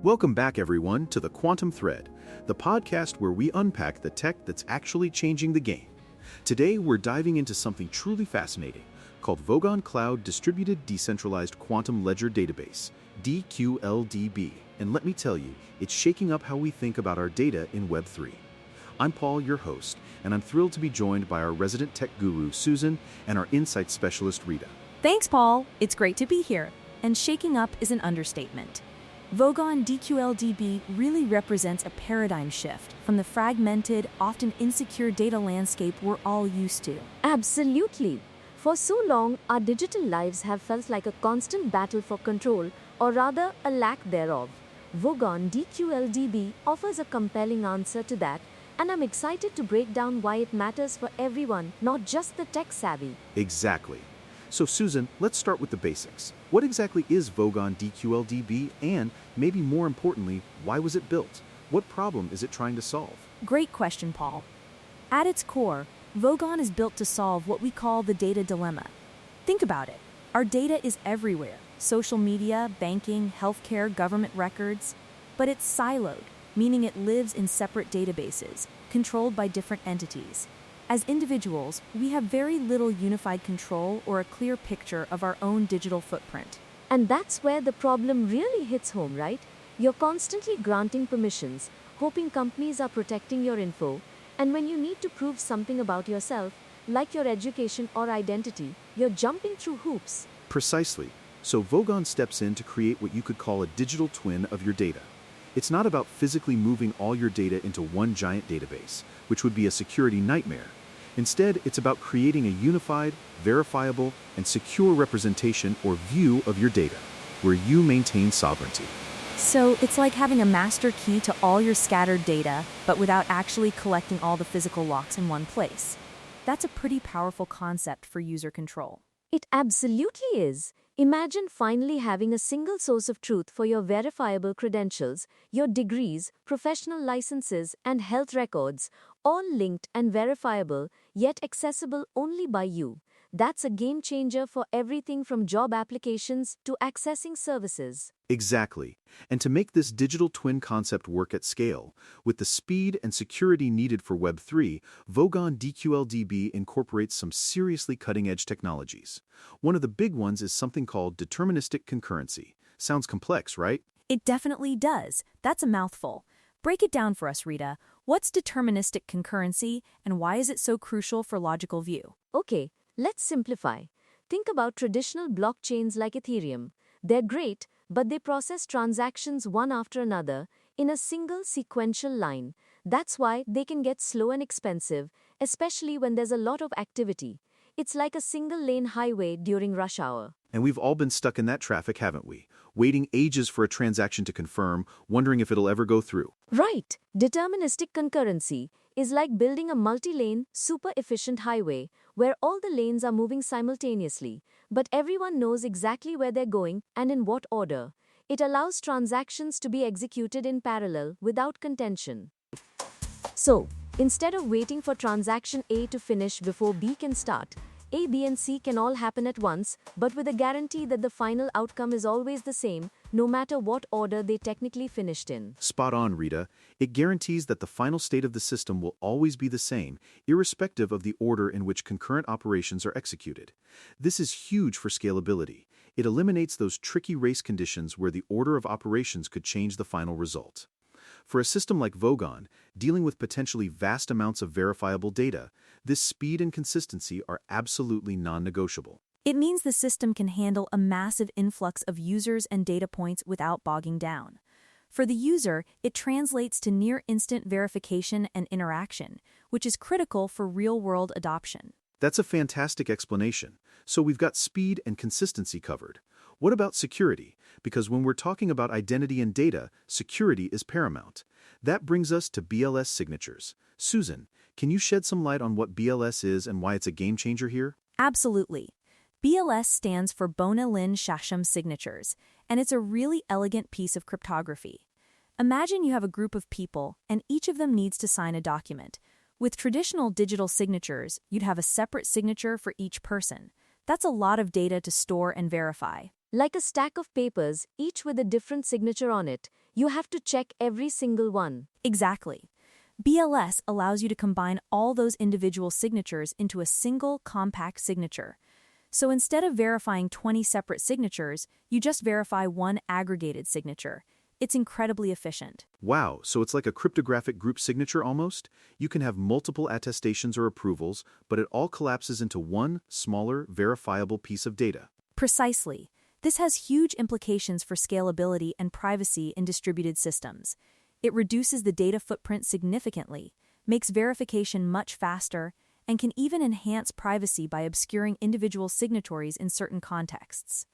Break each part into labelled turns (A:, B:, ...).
A: Welcome back, everyone, to the Quantum Thread, the podcast where we unpack the tech that's actually changing the game. Today, we're diving into something truly fascinating called Vogon Cloud Distributed Decentralized Quantum Ledger Database, DQLDB. And let me tell you, it's shaking up how we think about our data in Web3. I'm Paul, your host, and I'm thrilled to be joined by our resident tech guru, Susan, and our insights specialist, Rita.
B: Thanks, Paul. It's great to be here. And shaking up is an understatement. Vogon DQLDB really represents a paradigm shift from the fragmented, often insecure data landscape we're all used to.
C: Absolutely. For so long, our digital lives have felt like a constant battle for control, or rather, a lack thereof. Vogon DQLDB offers a compelling answer to that, and I'm excited to break down why it matters for everyone, not just the tech-savvy.
A: Exactly. So, Susan, let's start with the basics. What exactly is Vogon DQLDB, and, maybe more importantly, why was it built? What problem is it trying to solve?
B: Great question, Paul. At its core, Vogon is built to solve what we call the data dilemma. Think about it. Our data is everywhere. Social media, banking, healthcare, government records. But it's siloed, meaning it lives in separate databases, controlled by different entities. As individuals, we have very little unified control or a clear picture of our own digital footprint.
C: And that's where the problem really hits home, right? You're constantly granting permissions, hoping companies are protecting your info, and when you need to prove something about yourself, like your education or identity, you're jumping through hoops.
A: Precisely. So Vogon steps in to create what you could call a digital twin of your data. It's not about physically moving all your data into one giant database, which would be a security nightmare. Instead, it's about creating a unified, verifiable, and secure representation or view of your data, where you maintain sovereignty.
B: So it's like having a master key to all your scattered data, but without actually collecting all the physical locks in one place. That's a pretty powerful concept for user control.
C: It absolutely is. Imagine finally having a single source of truth for your verifiable credentials, your degrees, professional licenses, and health records, all linked and verifiable, yet accessible only by you. That's a game changer for everything from job applications to accessing services.
A: Exactly. And to make this digital twin concept work at scale, with the speed and security needed for Web3, Vogon DQLDB incorporates some seriously cutting-edge technologies. One of the big ones is something called deterministic concurrency. Sounds complex, right?
B: It definitely does. That's a mouthful. Break it down for us, Rita. What's deterministic concurrency, and why is it so crucial for logical view?
C: Okay, let's simplify. Think about traditional blockchains like Ethereum. They're great, but they process transactions one after another in a single sequential line. That's why they can get slow and expensive, especially when there's a lot of activity. It's like a single-lane highway during rush hour.
A: And we've all been stuck in that traffic, haven't we? Waiting ages for a transaction to confirm, wondering if it'll ever go through.
C: Right. Deterministic concurrency is like building a multi-lane, super-efficient highway where all the lanes are moving simultaneously, but everyone knows exactly where they're going and in what order. It allows transactions to be executed in parallel without contention. So, instead of waiting for transaction A to finish before B can start, A, B, and C can all happen at once, but with a guarantee that the final outcome is always the same, no matter what order they technically finished in.
A: Spot on, Rita. It guarantees that the final state of the system will always be the same, irrespective of the order in which concurrent operations are executed. This is huge for scalability. It eliminates those tricky race conditions where the order of operations could change the final result. For a system like Vogon, dealing with potentially vast amounts of verifiable data, this speed and consistency are absolutely non-negotiable.
B: It means the system can handle a massive influx of users and data points without bogging down. For the user, it translates to near-instant verification and interaction, which is critical for real-world adoption.
A: That's a fantastic explanation. So we've got speed and consistency covered. What about security? Because when we're talking about identity and data, security is paramount. That brings us to BLS signatures. Susan, can you shed some light on what BLS is and why it's a game changer here?
B: Absolutely. BLS stands for Bona Lin Shasham signatures, and it's a really elegant piece of cryptography. Imagine you have a group of people, and each of them needs to sign a document. With traditional digital signatures, you'd have a separate signature for each person. That's a lot of data to store and verify.
C: Like a stack of papers, each with a different signature on it, you have to check every single one.
B: Exactly. BLS allows you to combine all those individual signatures into a single compact signature. So instead of verifying 20 separate signatures, you just verify one aggregated signature. It's incredibly efficient.
A: Wow, so it's like a cryptographic group signature almost? You can have multiple attestations or approvals, but it all collapses into one smaller, verifiable piece of data.
B: Precisely. This has huge implications for scalability and privacy in distributed systems. It reduces the data footprint significantly, makes verification much faster, and can even enhance privacy by obscuring individual signatories in certain contexts.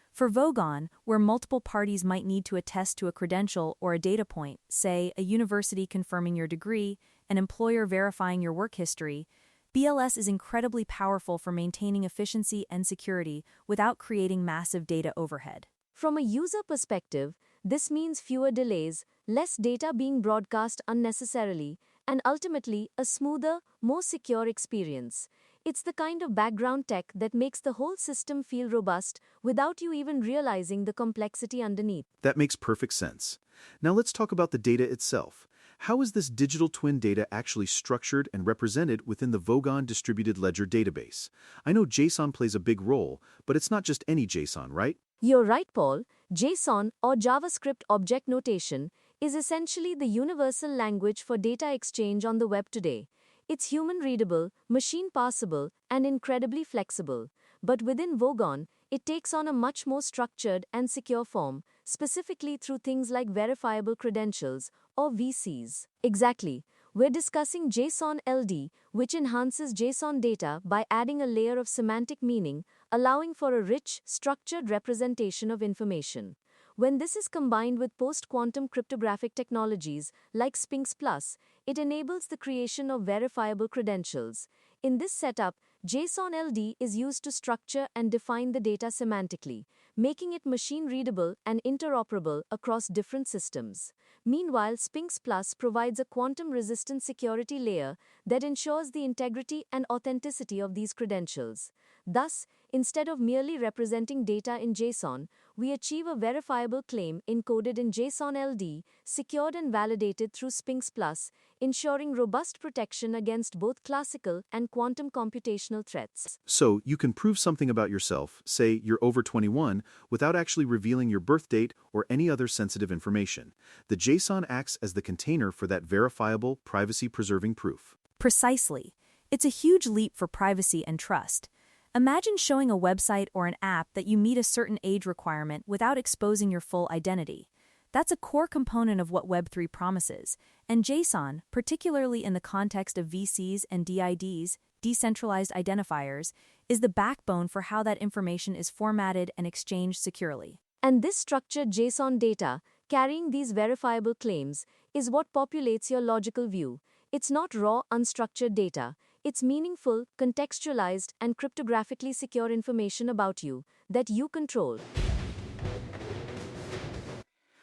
B: For Vogon, where multiple parties might need to attest to a credential or a data point, say a university confirming your degree, an employer verifying your work history, BLS is incredibly powerful for maintaining efficiency and security without creating massive data overhead.
C: From a user perspective, this means fewer delays, less data being broadcast unnecessarily, and ultimately a smoother, more secure experience. It's the kind of background tech that makes the whole system feel robust without you even realizing the complexity underneath.
A: That makes perfect sense. Now let's talk about the data itself. How is this digital twin data actually structured and represented within the Vogon distributed ledger database? I know JSON plays a big role, but it's not just any JSON, right?
C: You're right, Paul. JSON, or JavaScript Object Notation, is essentially the universal language for data exchange on the web today. It's human-readable, machine-parsable, and incredibly flexible. But within Vogon, it takes on a much more structured and secure form, specifically through things like verifiable credentials, or VCs. Exactly. We're discussing JSON LD, which enhances JSON data by adding a layer of semantic meaning, allowing for a rich, structured representation of information. When this is combined with post-quantum cryptographic technologies like Sphinx Plus, it enables the creation of verifiable credentials. In this setup, JSON LD is used to structure and define the data semantically, making it machine-readable and interoperable across different systems. Meanwhile, Sphinx Plus provides a quantum-resistant security layer that ensures the integrity and authenticity of these credentials. Thus, instead of merely representing data in JSON, we achieve a verifiable claim encoded in JSON LD, secured and validated through Sphinx Plus, ensuring robust protection against both classical and quantum computational threats.
A: So you can prove something about yourself, say you're over 21, without actually revealing your birth date or any other sensitive information. The JSON acts as the container for that verifiable, privacy-preserving proof.
B: Precisely. It's a huge leap for privacy and trust. Imagine showing a website or an app that you meet a certain age requirement without exposing your full identity. That's a core component of what Web3 promises, and JSON, particularly in the context of VCs and DIDs, decentralized identifiers, is the backbone for how that information is formatted and exchanged securely.
C: And this structured JSON data, carrying these verifiable claims, is what populates your logical view. It's not raw, unstructured data. It's meaningful, contextualized, and cryptographically secure information about you that you control.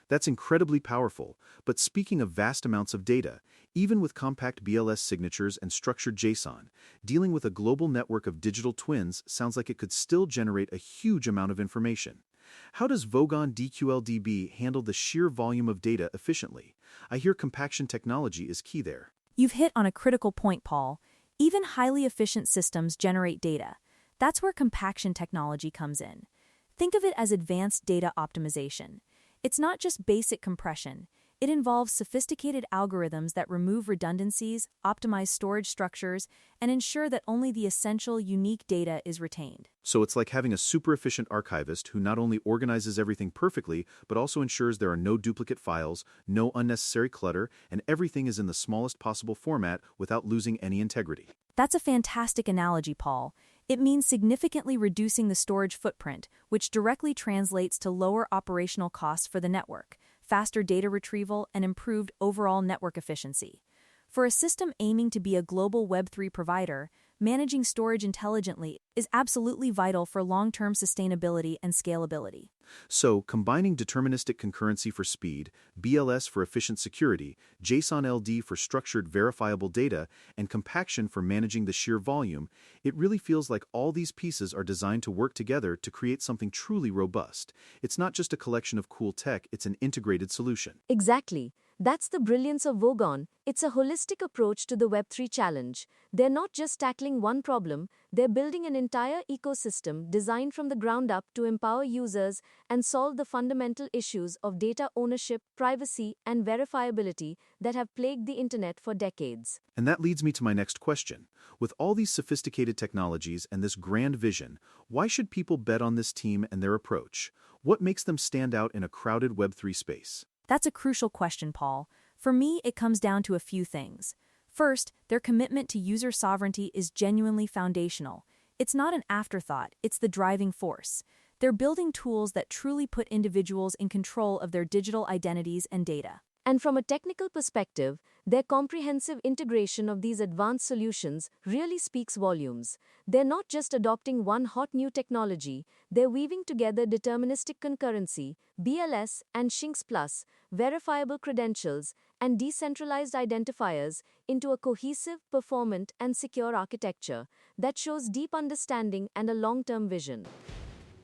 A: That's incredibly powerful, but speaking of vast amounts of data, even with compact BLS signatures and structured JSON, dealing with a global network of digital twins sounds like it could still generate a huge amount of information. How does Vogon DQLDB handle the sheer volume of data efficiently? I hear compaction technology is key there.
B: You've hit on a critical point, Paul. Even highly efficient systems generate data. That's where compaction technology comes in. Think of it as advanced data optimization. It's not just basic compression. It involves sophisticated algorithms that remove redundancies, optimize storage structures, and ensure that only the essential, unique data is retained.
A: So it's like having a super efficient archivist who not only organizes everything perfectly, but also ensures there are no duplicate files, no unnecessary clutter, and everything is in the smallest possible format without losing any integrity.
B: That's a fantastic analogy, Paul. It means significantly reducing the storage footprint, which directly translates to lower operational costs for the network, faster data retrieval, and improved overall network efficiency. For a system aiming to be a global Web3 provider, managing storage intelligently is absolutely vital for long-term sustainability and scalability.
A: So, combining deterministic concurrency for speed, BLS for efficient security, JSON-LD for structured verifiable data, and compaction for managing the sheer volume, it really feels like all these pieces are designed to work together to create something truly robust. It's not just a collection of cool tech, it's an integrated solution.
C: Exactly. That's the brilliance of Vogon. It's a holistic approach to the Web3 challenge. They're not just tackling one problem, they're building an entire ecosystem designed from the ground up to empower users and solve the fundamental issues of data ownership, privacy, and verifiability that have plagued the internet for decades.
A: And that leads me to my next question. With all these sophisticated technologies and this grand vision, why should people bet on this team and their approach? What makes them stand out in a crowded Web3 space?
B: That's a crucial question, Paul. For me, it comes down to a few things. First, their commitment to user sovereignty is genuinely foundational. It's not an afterthought, it's the driving force. They're building tools that truly put individuals in control of their digital identities and data.
C: And from a technical perspective, their comprehensive integration of these advanced solutions really speaks volumes. They're not just adopting one hot new technology, they're weaving together deterministic concurrency, BLS and Shinx Plus, verifiable credentials, and decentralized identifiers into a cohesive, performant, and secure architecture that shows deep understanding and a long-term vision.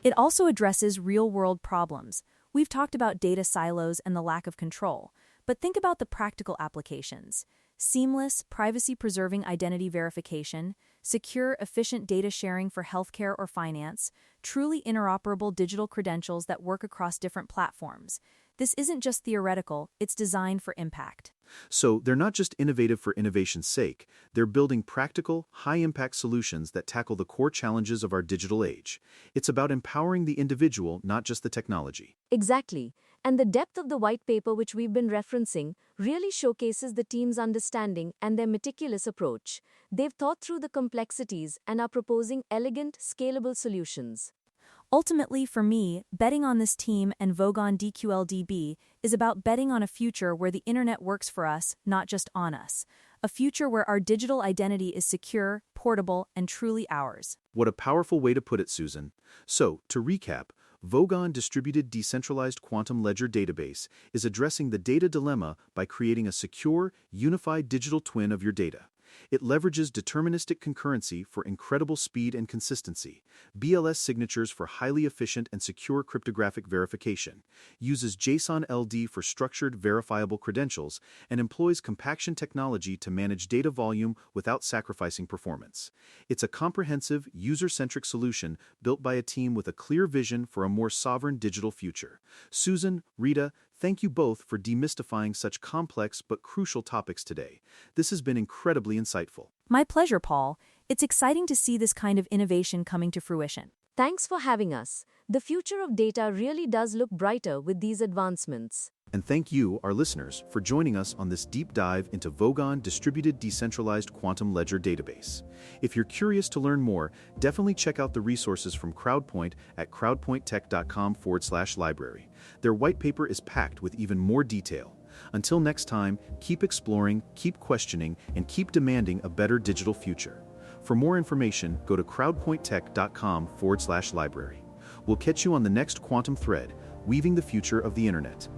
B: It also addresses real-world problems. We've talked about data silos and the lack of control, but think about the practical applications. Seamless, privacy-preserving identity verification, secure, efficient data sharing for healthcare or finance, truly interoperable digital credentials that work across different platforms. This isn't just theoretical, it's designed for impact.
A: So, they're not just innovative for innovation's sake, they're building practical, high-impact solutions that tackle the core challenges of our digital age. It's about empowering the individual, not just the technology.
C: Exactly. And the depth of the white paper which we've been referencing really showcases the team's understanding and their meticulous approach. They've thought through the complexities and are proposing elegant, scalable solutions.
B: Ultimately, for me, betting on this team and Vogon DQLDB is about betting on a future where the internet works for us, not just on us. A future where our digital identity is secure, portable, and truly ours.
A: What a powerful way to put it, Susan. So, to recap, Vogon Distributed Decentralized Quantum Ledger Database is addressing the data dilemma by creating a secure, unified digital twin of your data. It leverages deterministic concurrency for incredible speed and consistency, BLS signatures for highly efficient and secure cryptographic verification, uses JSON-LD for structured, verifiable credentials, and employs compaction technology to manage data volume without sacrificing performance. It's a comprehensive, user-centric solution built by a team with a clear vision for a more sovereign digital future. Susan, Rita, thank you both for demystifying such complex but crucial topics today. This has been incredibly insightful.
B: My pleasure, Paul. It's exciting to see this kind of innovation coming to fruition.
C: Thanks for having us. The future of data really does look brighter with these advancements.
A: And thank you, our listeners, for joining us on this deep dive into Vogon Distributed Decentralized Quantum Ledger Database. If you're curious to learn more, definitely check out the resources from CrowdPoint at crowdpointtech.com/library. Their white paper is packed with even more detail. Until next time, keep exploring, keep questioning, and keep demanding a better digital future. For more information, go to crowdpointtech.com/library. We'll catch you on the next Quantum Thread, weaving the future of the internet.